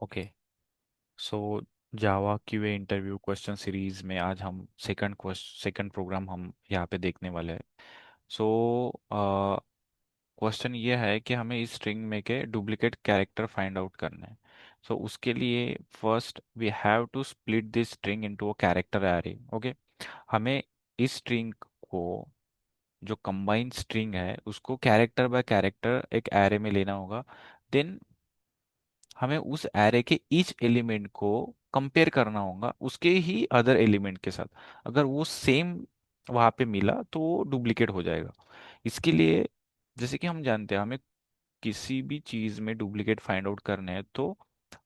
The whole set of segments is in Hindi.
ओके। सो Java QA interview question series में आज हम सेकंड प्रोग्राम हम यहाँ पे देखने वाले हैं। सो क्वेश्चन ये है कि हमें इस स्ट्रिंग में के डुप्लीकेट कैरेक्टर फाइंड आउट करना है। सो उसके लिए first we have to split this string into a character array. Okay. हमें इस स्ट्रिंग को, जो कंबाइंड स्ट्रिंग है, उसको कैरेक्टर बाय कैरेक्टर एक एरे में लेना होगा। देन हमें उस एरे के ईच एलिमेंट को कंपेयर करना होगा उसके ही अदर एलिमेंट के साथ। अगर वो सेम वहां पे मिला तो वो डुप्लीकेट हो जाएगा। इसके लिए जैसे कि हम जानते हैं, हमें किसी भी चीज में डुप्लीकेट फाइंड आउट करने हैं तो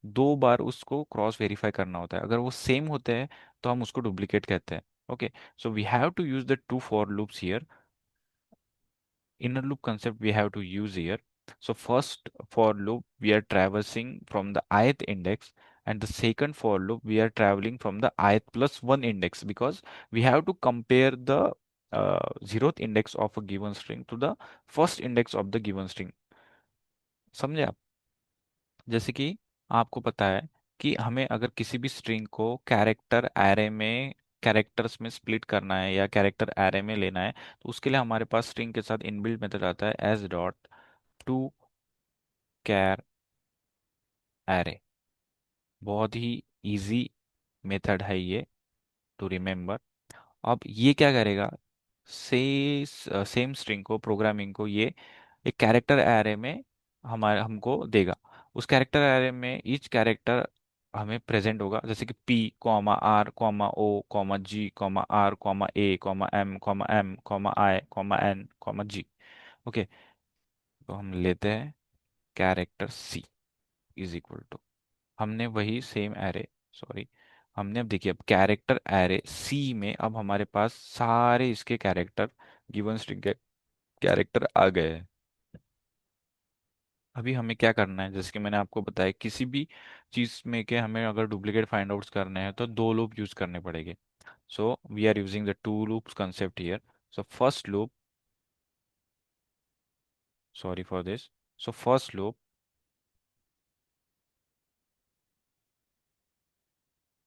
दो बार उसको क्रॉस वेरीफाई करना होता है। अगर वो सेम होते हैं तो हम उसको डुप्लीकेट कहते हैं। Okay. So we have to use the two for loops here. Inner loop concept we have to use here. So first for loop we are traversing from the ith index, and the second for loop we are traveling from the ith plus one index, because we have to compare the zeroth index of a given string to the first index of the given string. समझे आप? जैसे कि आपको पता है कि हमें अगर किसी भी स्ट्रिंग को कैरेक्टर्स में स्प्लिट करना है या कैरेक्टर एरे में लेना है, तो उसके लिए हमारे पास स्ट्रिंग के साथ इनबिल्ट मेथड आता है S dot to char array. बहुत ही इजी मेथड है ये टू रिमेम्बर। अब ये क्या करेगा, सेम स्ट्रिंग को, प्रोग्रामिंग को, ये एक कैरेक्टर एरे में हमारे हमको देगा। उस कैरेक्टर एरे में ईच कैरेक्टर हमें प्रेजेंट होगा, जैसे कि P comma R comma O comma G comma R comma A comma M comma I comma N comma G. Okay. तो हम लेते हैं character C is equal to, हमने वही सेम एरे, सॉरी, हमने अब देखिए, अब कैरेक्टर एरे सी में अब हमारे पास सारे इसके कैरेक्टर, गिवन स्ट्रिंग के कैरेक्टर आ गए हैं। अभी हमें क्या करना है, जैसे कि मैंने आपको बताया, किसी भी चीज में के हमें अगर डुप्लीकेट फाइंड आउट्स करने हैं तो दो लूप यूज करने पड़ेंगे। So we are using the two loops concept here. So first loop, sorry for this, so first loop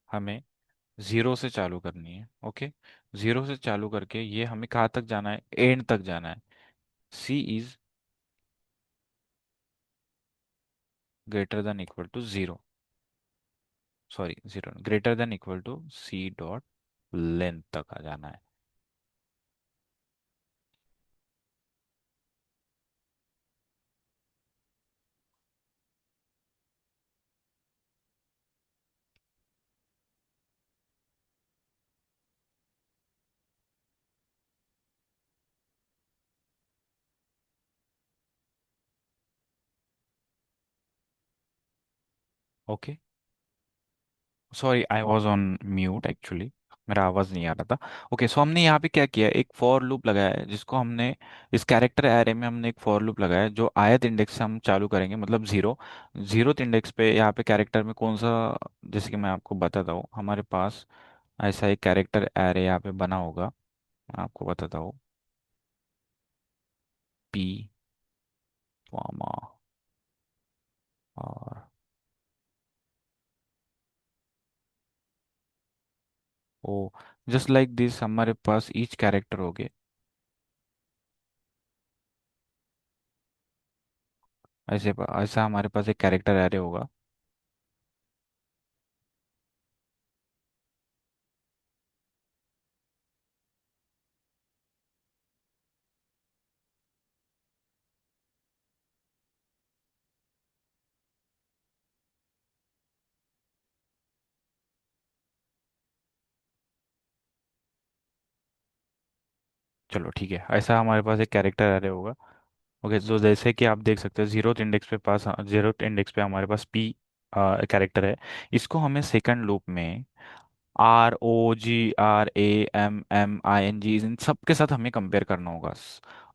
हमें जीरो से चालू करनी है। ओके। जीरो से चालू करके ये हमें कहाँ तक जाना है, एंड तक जाना है। C is greater than equal to zero, sorry zero, greater than equal to C dot length तक आ जाना है। Okay. Sorry, I was on mute actually, मेरा आवाज नहीं आ रहा था। ओके। सो हमने यहाँ पे क्या किया, एक फॉर लूप लगाया है, जिसको हमने इस कैरेक्टर एरे में हमने एक फॉर लूप लगाया है जो आयत इंडेक्स से हम चालू करेंगे, मतलब जीरो। जीरोथ इंडेक्स पे यहाँ पे कैरेक्टर में कौन सा, जैसे कि मैं आपको बताता हूँ, हमारे पास ऐसा एक कैरेक्टर एरे यहाँ पे बना होगा। मैं आपको बताता हूँ, पी कॉमा और ओ, जस्ट लाइक दिस हमारे पास ईच कैरेक्टर हो गए। ऐसा हमारे पास एक कैरेक्टर एरे होगा। चलो ठीक है, ऐसा हमारे पास एक कैरेक्टर एरे होगा। ओके। तो जैसे कि आप देख सकते हैं, जीरोथ इंडेक्स पे हमारे पास पी कैरेक्टर है। इसको हमें सेकंड लूप में ROGRAMMING इन सब के साथ हमें कंपेयर करना होगा।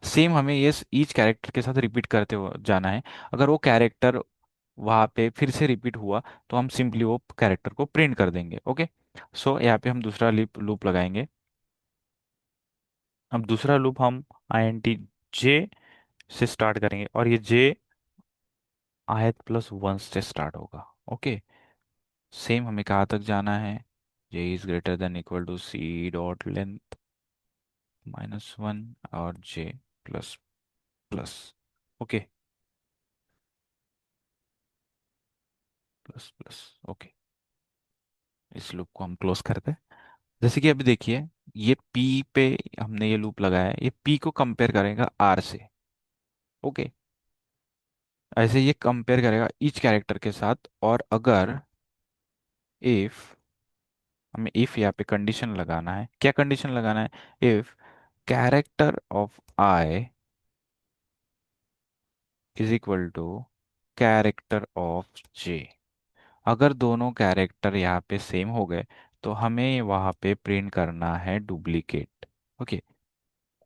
सेम हमें ये ईच कैरेक्टर के साथ रिपीट करते हुए जाना है। अगर वो कैरेक्टर वहाँ पे फिर से रिपीट हुआ तो हम सिंपली वो कैरेक्टर को प्रिंट कर देंगे। ओके। सो यहाँ पे हम दूसरा लूप लगाएंगे। अब दूसरा लूप हम INT जे से स्टार्ट करेंगे, और ये जे ith प्लस वन से स्टार्ट होगा। ओके, सेम हमें कहाँ तक जाना है, J is greater than equal to C dot length minus one और J plus plus. Okay, plus plus. Okay, इस लूप को हम क्लोज करते हैं। जैसे कि अभी देखिए, ये पी पे हमने ये लूप लगाया है, ये पी को कंपेयर करेगा आर से। ओके, ऐसे ये कंपेयर करेगा ईच कैरेक्टर के साथ, और अगर इफ हमें इफ यहाँ पे कंडीशन लगाना है, क्या कंडीशन लगाना है, if character of I is equal to character of J, अगर दोनों कैरेक्टर यहाँ पे सेम हो गए तो हमें वहां पे प्रिंट करना है डुप्लीकेट। ओके,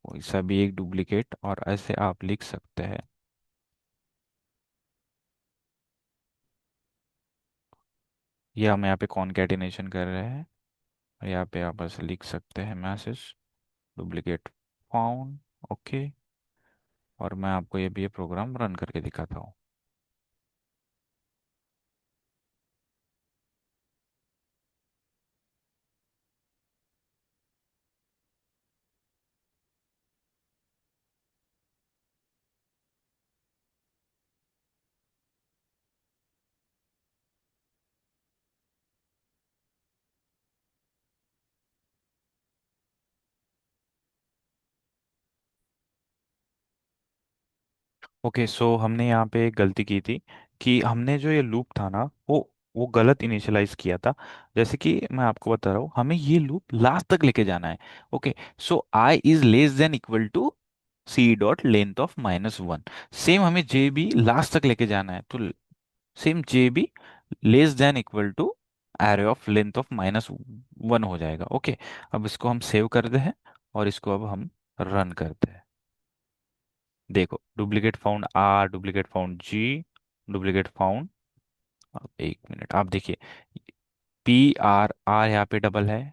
कोई सा भी एक डुप्लीकेट, और ऐसे आप लिख सकते हैं, ये हम यहाँ पे कॉन्केटिनेशन कर रहे हैं, और यहाँ पे आप ऐसे लिख सकते हैं मैसेज डुप्लीकेट फाउंड। ओके, और मैं आपको ये भी ये प्रोग्राम रन करके दिखाता हूँ। ओके, सो हमने यहाँ पे एक गलती की थी कि हमने जो ये लूप था ना, वो गलत इनिशियलाइज किया था। जैसे कि मैं आपको बता रहा हूँ, हमें ये लूप लास्ट तक लेके जाना है। Okay, so I is less than equal to C dot length of minus one. Same हमें जे भी लास्ट तक लेके जाना है, तो सेम जे भी less than equal to array of length of minus one हो जाएगा। ओके, अब इसको हम सेव करते हैं, और इसको अब हम रन करते हैं। देखो, duplicate found R, duplicate found G, duplicate found. अब एक मिनट, आप देखिए, पी आर, आर यहाँ पे डबल है,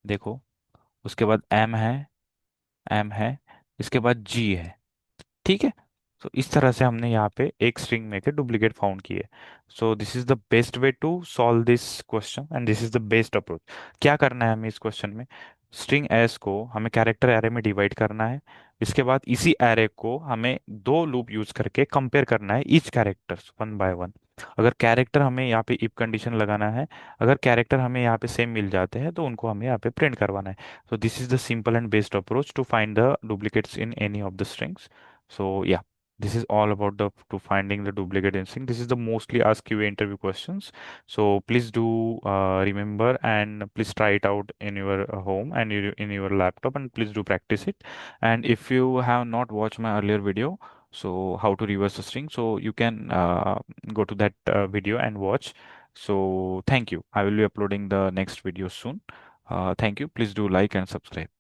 देखो, उसके बाद एम है, एम है, इसके बाद जी है। ठीक है, तो इस तरह से हमने यहाँ पे एक स्ट्रिंग में के डुप्लीकेट फाउंड किए। So this is the best way to solve this question, and this is the best approach. क्या करना है हमें इस क्वेश्चन में, स्ट्रिंग एस को हमें कैरेक्टर एरे में डिवाइड करना है। इसके बाद इसी एरे को हमें दो लूप यूज करके कंपेयर करना है each characters one by one. अगर कैरेक्टर हमें यहाँ पे इफ कंडीशन लगाना है, अगर कैरेक्टर हमें यहाँ पे सेम मिल जाते हैं तो उनको हमें यहाँ पे प्रिंट करवाना है। So this is the simple and best approach to find the duplicates in any of the strings. So yeah, this is all about the to finding the duplicate instinct. This is the mostly asked QA interview questions. So please do remember, and please try it out in your home and in your laptop, and please do practice it. And if you have not watched my earlier video, so how to reverse a string, so you can go to that video and watch. So thank you. I will be uploading the next video soon. Thank you. Please do like and subscribe.